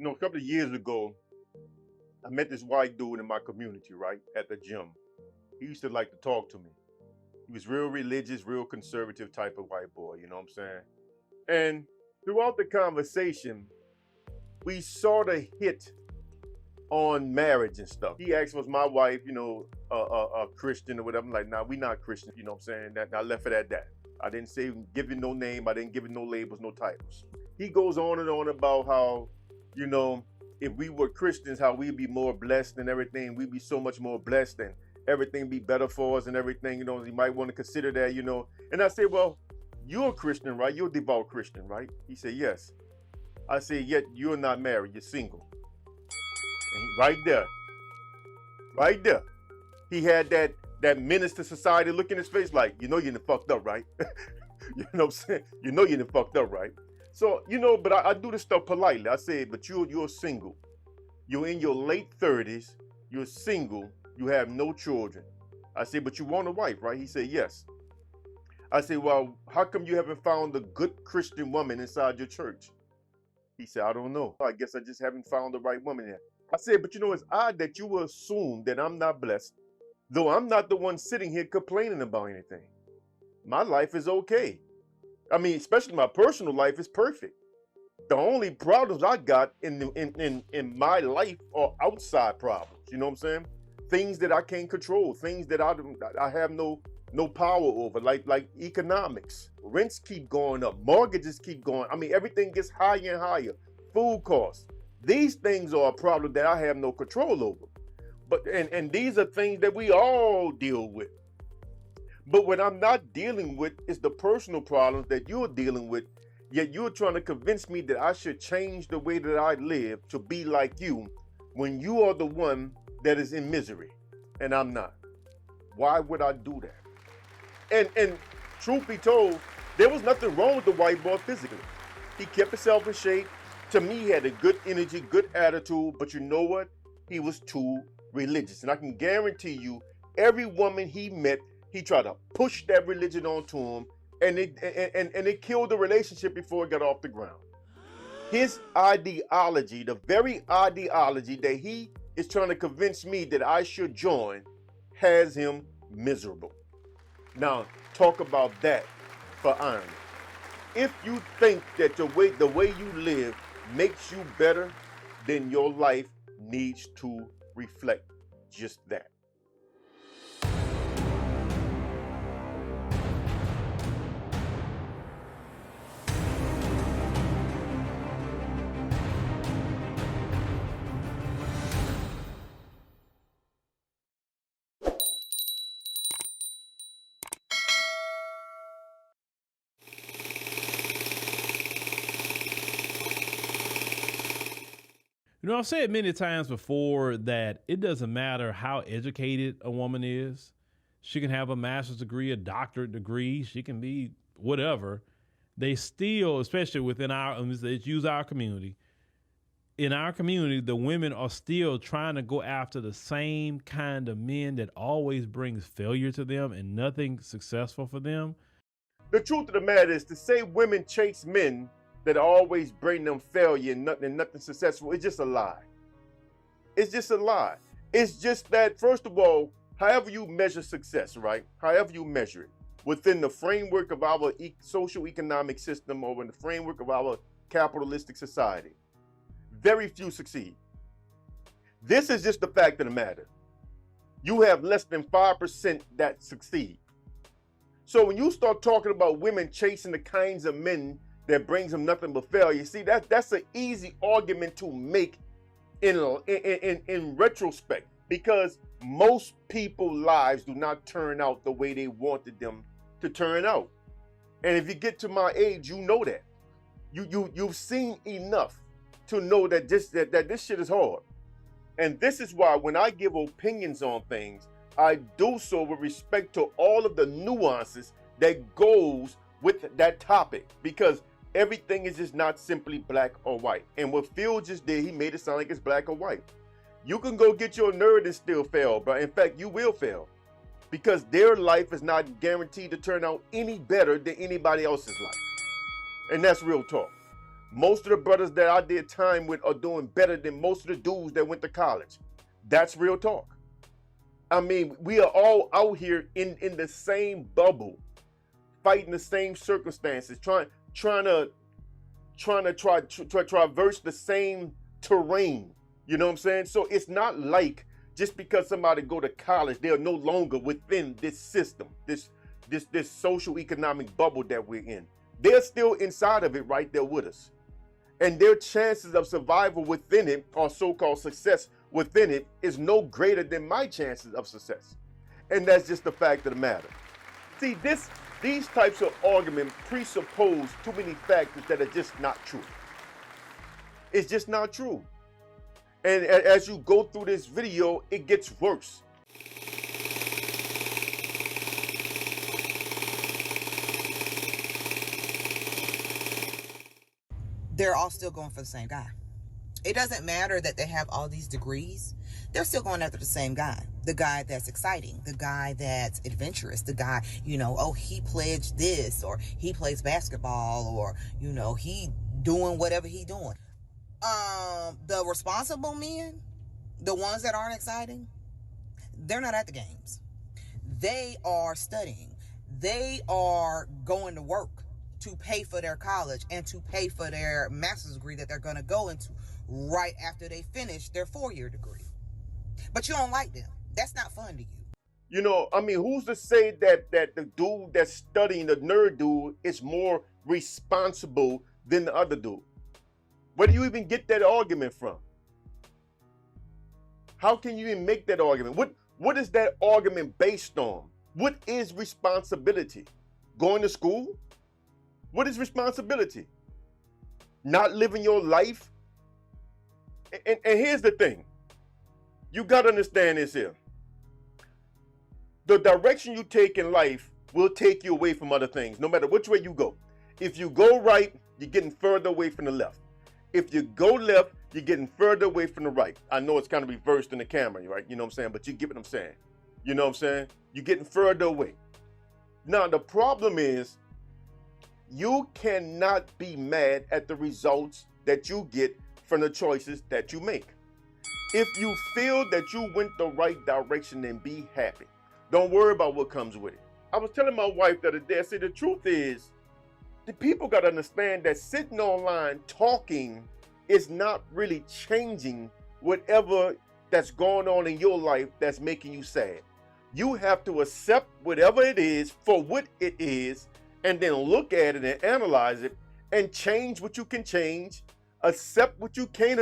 a couple of years ago, I met this white dude in my community, right, at the gym. He used to like to talk to me. He was real religious, real conservative type of white boy, you know what I'm saying? And throughout the conversation, we sort of hit on marriage and stuff. He asked, was my wife, a Christian or whatever? I'm like, nah, we not Christian, you know what I'm saying? That I left it at that. I didn't say, give it no name. I didn't give it no labels, no titles. He goes on and on about how, if we were Christians, how we'd be more blessed and everything. We'd be so much more blessed and everything be better for us and everything, you might want to consider that, And I said, well, you're a Christian, right? You're a devout Christian, right? He said, yes. I said, yet you're not married, you're single. And right there, he had that menace to society look in his face like, you done fucked up, right? You know what I'm saying? You done fucked up, right? So, but I do this stuff politely. I say, but you're single. You're in your late 30s, you're single, you have no children. I say, but you want a wife, right? He said, yes. I say, well, how come you haven't found a good Christian woman inside your church? He said, I don't know. I guess I just haven't found the right woman yet. I said, but it's odd that you will assume that I'm not blessed, though I'm not the one sitting here complaining about anything. My life is okay. I mean, especially my personal life is perfect. The only problems I got in my life are outside problems. You know what I'm saying? Things that I can't control, things that I have no power over, like economics. Rents keep going up, mortgages keep going. I mean, everything gets higher and higher. Food costs. These things are a problem that I have no control over. But and these are things that we all deal with. But what I'm not dealing with is the personal problems that you're dealing with. Yet you're trying to convince me that I should change the way that I live to be like you when you are the one that is in misery and I'm not. Why would I do that? And truth be told, there was nothing wrong with the white boy physically. He kept himself in shape. To me, he had a good energy, good attitude, but you know what? He was too religious. And I can guarantee you, every woman he met, he tried to push that religion onto him, and it killed the relationship before it got off the ground. His ideology, the very ideology that he is trying to convince me that I should join, has him miserable. Now, talk about that for irony. If you think that the way you live makes you better, then your life needs to reflect just that. I've said many times before that it doesn't matter how educated a woman is. She can have a master's degree, a doctorate degree. She can be whatever. They still, especially within let's use our community. In our community, the women are still trying to go after the same kind of men that always brings failure to them and nothing successful for them. The truth of the matter is, to say women chase men that always bring them failure and nothing successful, it's just a lie. It's just a lie. It's just that, first of all, however you measure success, right? However you measure it, within the framework of our social economic system or in the framework of our capitalistic society, very few succeed. This is just the fact of the matter. You have less than 5% that succeed. So when you start talking about women chasing the kinds of men that brings them nothing but failure, see, that's an easy argument to make in retrospect, because most people's lives do not turn out the way they wanted them to turn out. And if you get to my age, you know that. You've seen enough to know that this shit is hard. And this is why when I give opinions on things, I do so with respect to all of the nuances that goes with that topic, because everything is just not simply black or white. And what Phil just did, he made it sound like it's black or white. You can go get your nerd and still fail, but in fact, you will fail, because their life is not guaranteed to turn out any better than anybody else's life. And that's real talk. Most of the brothers that I did time with are doing better than most of the dudes that went to college. That's real talk. I mean, we are all out here in the same bubble, fighting the same circumstances, trying to traverse the same terrain. You know what I'm saying? So it's not like just because somebody go to college, they are no longer within this system, this social economic bubble that we're in. They're still inside of it right there with us. And their chances of survival within it, or so-called success within it, is no greater than my chances of success. And that's just the fact of the matter. See, these types of arguments presuppose too many factors that are just not true. It's just not true. And as you go through this video, it gets worse. They're all still going for the same guy. It doesn't matter that they have all these degrees. They're still going after the same guy. The guy that's exciting, the guy that's adventurous, the guy, oh, he pledged this, or he plays basketball, or, he doing whatever he doing. The responsible men, the ones that aren't exciting, they're not at the games. They are studying. They are going to work to pay for their college and to pay for their master's degree that they're going to go into right after they finish their 4-year degree. But you don't like them. That's not fun to you. I mean, who's to say that the dude that's studying, the nerd dude, is more responsible than the other dude? Where do you even get that argument from? How can you even make that argument? What is that argument based on? What is responsibility? Going to school? What is responsibility? Not living your life? And here's the thing. You got to understand this here. The direction you take in life will take you away from other things, no matter which way you go. If you go right, you're getting further away from the left. If you go left, you're getting further away from the right. I know it's kind of reversed in the camera, right? You know what I'm saying? But you get what I'm saying. You know what I'm saying? You're getting further away. Now, the problem is, you cannot be mad at the results that you get from the choices that you make. If you feel that you went the right direction, then be happy. Don't worry about what comes with it. I was telling my wife the other day, I said, the truth is, the people got to understand that sitting online talking is not really changing whatever that's going on in your life that's making you sad. You have to accept whatever it is for what it is, and then look at it and analyze it and change what you can change, accept what you can't,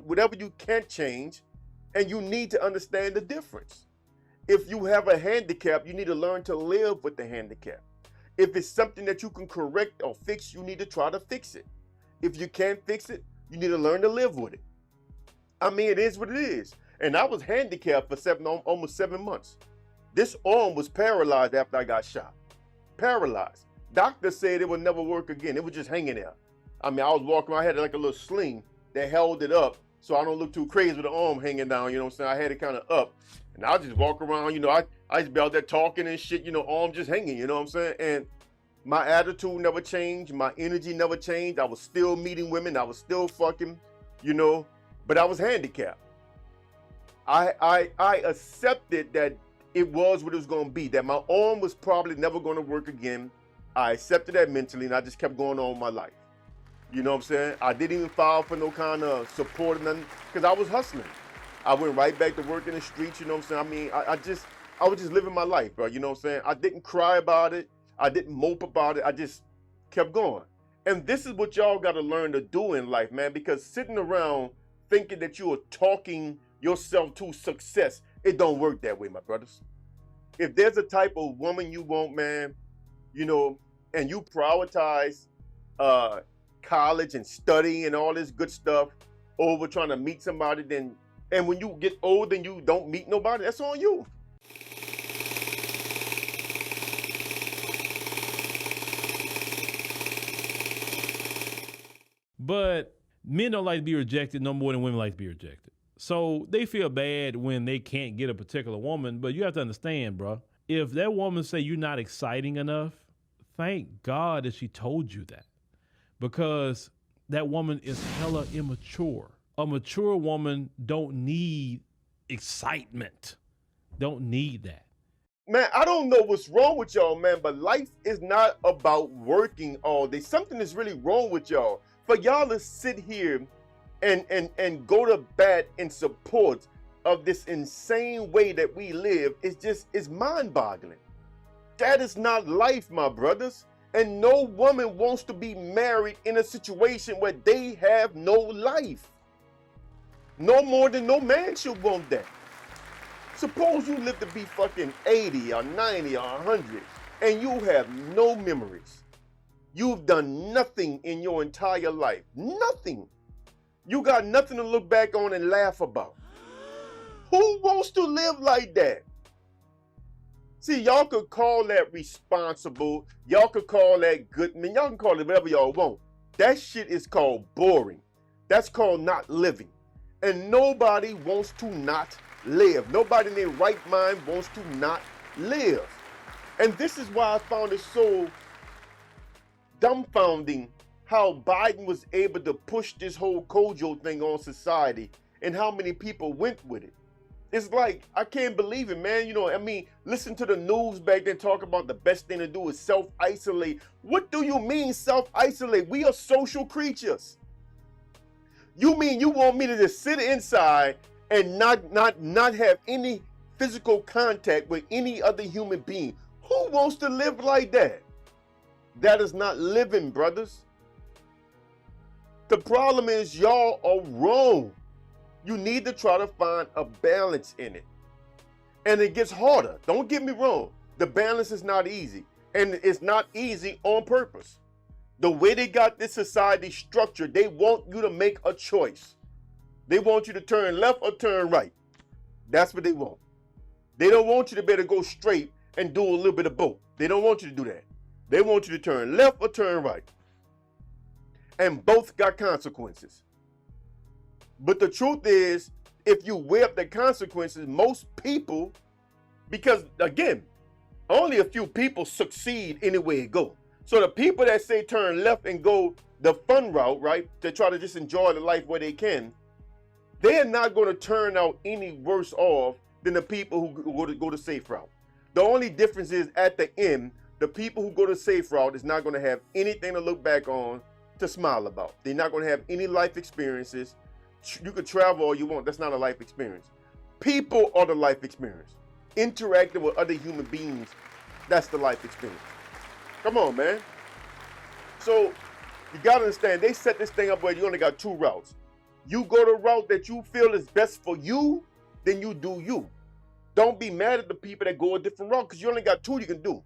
whatever you can't change, and you need to understand the difference. If you have a handicap, you need to learn to live with the handicap. If it's something that you can correct or fix, you need to try to fix it. If you can't fix it, you need to learn to live with it. I mean, it is what it is. And I was handicapped for almost 7 months. This arm was paralyzed after I got shot. Paralyzed. Doctor said it would never work again. It was just hanging there. I mean, I was walking, I had like a little sling that held it up so I don't look too crazy with the arm hanging down, you know what I'm saying? I had it kind of up. And I just walk around, I just be out there talking and shit, arm just hanging, you know what I'm saying? And my attitude never changed. My energy never changed. I was still meeting women. I was still fucking, but I was handicapped. I accepted that it was what it was going to be, that my arm was probably never going to work again. I accepted that mentally, and I just kept going on with my life. You know what I'm saying? I didn't even file for no kind of support or nothing, because I was hustling. I went right back to work in the streets, you know what I'm saying? I mean, I was just living my life, bro, you know what I'm saying? I didn't cry about it. I didn't mope about it. I just kept going. And this is what y'all got to learn to do in life, man, because sitting around thinking that you are talking yourself to success, it don't work that way, my brothers. If there's a type of woman you want, man, and you prioritize college and study and all this good stuff over trying to meet somebody, and when you get old and you don't meet nobody, that's on you. But men don't like to be rejected no more than women like to be rejected. So they feel bad when they can't get a particular woman, but you have to understand, bro, if that woman say you're not exciting enough, thank God that she told you that. Because that woman is hella immature. A mature woman don't need excitement. Don't need that. Man, I don't know what's wrong with y'all, man, but life is not about working all day. Something is really wrong with y'all. For y'all to sit here and go to bat in support of this insane way that we live is mind-boggling. That is not life, my brothers. And no woman wants to be married in a situation where they have no life. No more than no man should want that. Suppose you live to be fucking 80 or 90 or 100 and you have no memories. You've done nothing in your entire life. Nothing. You got nothing to look back on and laugh about. Who wants to live like that? See, y'all could call that responsible. Y'all could call that good. Man, y'all can call it whatever y'all want. That shit is called boring. That's called not living. And nobody wants to not live. Nobody in their right mind wants to not live. And this is why I found it so dumbfounding how Biden was able to push this whole Kojo thing on society and how many people went with it. It's like, I can't believe it, man. You know, I mean, listen to the news back then talk about the best thing to do is self-isolate. What do you mean self-isolate? We are social creatures. You mean you want me to just sit inside and not have any physical contact with any other human being? Who wants to live like that? That is not living, brothers. The problem is y'all are wrong. You need to try to find a balance in it. And it gets harder. Don't get me wrong. The balance is not easy. And it's not easy on purpose. The way they got this society structured, they want you to make a choice. They want you to turn left or turn right. That's what they want. They don't want you to be able to go straight and do a little bit of both. They don't want you to do that. They want you to turn left or turn right. And both got consequences. But the truth is, if you weigh up the consequences, most people, because again, only a few people succeed anywhere it go. So the people that say turn left and go the fun route, right, to try to just enjoy the life where they can, they're not going to turn out any worse off than the people who go the safe route. The only difference is at the end, the people who go the safe route is not going to have anything to look back on to smile about. They're not going to have any life experiences. You could travel all you want. That's not a life experience. People are the life experience. Interacting with other human beings, that's the life experience. Come on, man. So you got to understand, they set this thing up where you only got two routes. You go the route that you feel is best for you, then you do you. Don't be mad at the people that go a different route because you only got two you can do.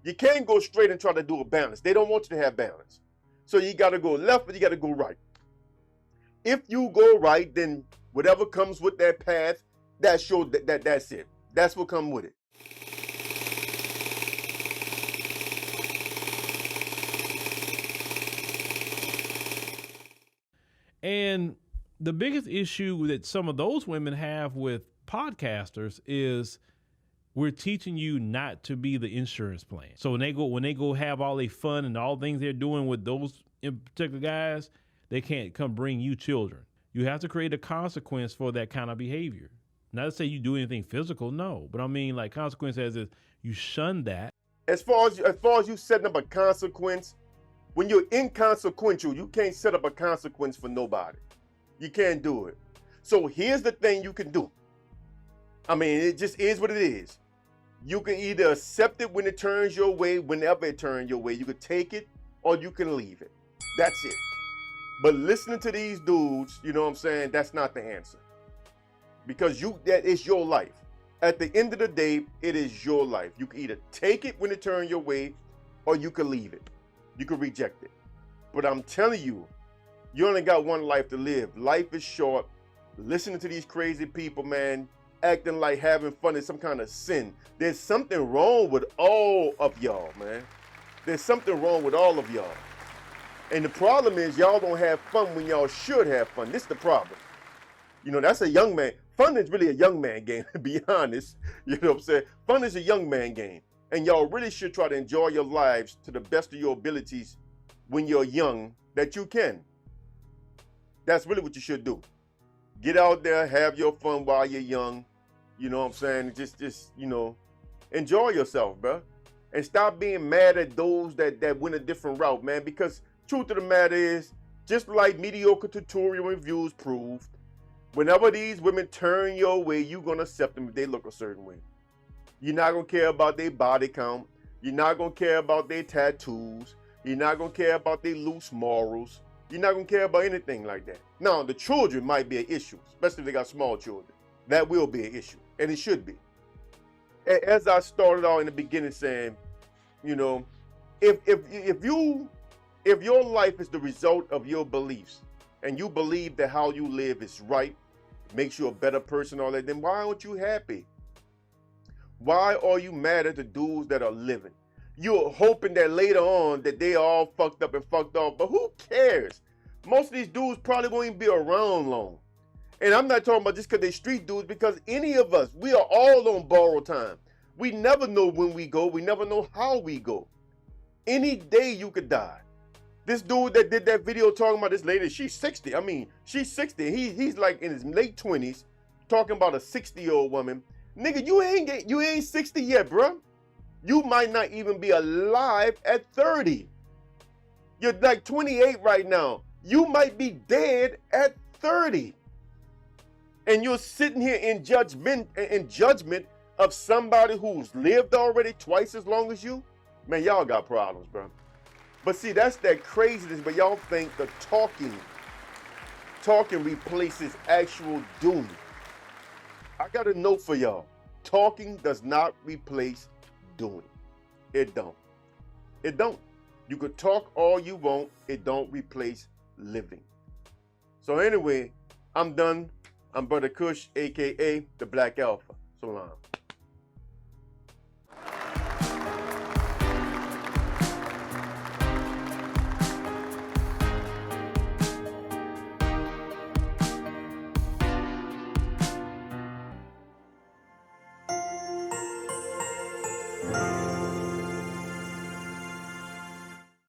You can't go straight and try to do a balance. They don't want you to have balance. So you got to go left or you got to go right. If you go right, then whatever comes with that path, that's it. That's what comes with it. And the biggest issue that some of those women have with podcasters is we're teaching you not to be the insurance plan. So when they go have all their fun and all things they're doing with those in particular guys, they can't come bring you children. You have to create a consequence for that kind of behavior. Not to say you do anything physical, no. But I mean, like, consequence as is you shun that. As far as you setting up a consequence, when you're inconsequential, you can't set up a consequence for nobody. You can't do it. So here's the thing you can do. I mean, it just is what it is. You can either accept it when it turns your way, whenever it turns your way. You can take it or you can leave it. That's it. But listening to these dudes, you know what I'm saying, that's not the answer. Because that is your life. At the end of the day, it is your life. You can either take it when it turns your way or you can leave it. You can reject it. But I'm telling you, you only got one life to live. Life is short. Listening to these crazy people, man, acting like having fun is some kind of sin. There's something wrong with all of y'all, man. There's something wrong with all of y'all. And the problem is y'all don't have fun when y'all should have fun. This is the problem. You know, that's a young man. Fun is really a young man game, to be honest. You know what I'm saying? Fun is a young man game. And y'all really should try to enjoy your lives to the best of your abilities when you're young that you can. That's really what you should do. Get out there, have your fun while you're young. You know what I'm saying? Just you know, enjoy yourself, bro. And stop being mad at those that went a different route, man. Because truth of the matter is, just like mediocre tutorial reviews proved, whenever these women turn your way, you're gonna accept them if they look a certain way. You're not gonna care about their body count. You're not gonna care about their tattoos. You're not gonna care about their loose morals. You're not gonna care about anything like that. Now, the children might be an issue, especially if they got small children. That will be an issue, and it should be. As I started out in the beginning saying, you know, if your life is the result of your beliefs, and you believe that how you live is right, makes you a better person, all that, then why aren't you happy? Why are you mad at the dudes that are living? You're hoping that later on that they all fucked up and fucked off, but who cares? Most of these dudes probably won't even be around long. And I'm not talking about just because they street dudes, because any of us, we are all on borrowed time. We never know when we go. We never know how we go. Any day you could die. This dude that did that video talking about this lady, she's 60. I mean, she's 60. He's like in his late 20s talking about a 60-year-old woman. Nigga, you ain't 60 yet, bro. You might not even be alive at 30. You're like 28 right now. You might be dead at 30. And you're sitting here in judgment of somebody who's lived already twice as long as you. Man, y'all got problems, bro. But see, that's that craziness, but y'all think the talking replaces actual doing. I got a note for y'all. Talking does not replace doing. It don't. It don't. You could talk all you want. It don't replace living. So anyway, I'm done. I'm Brother Kush, a.k.a. the Black Alpha. So long.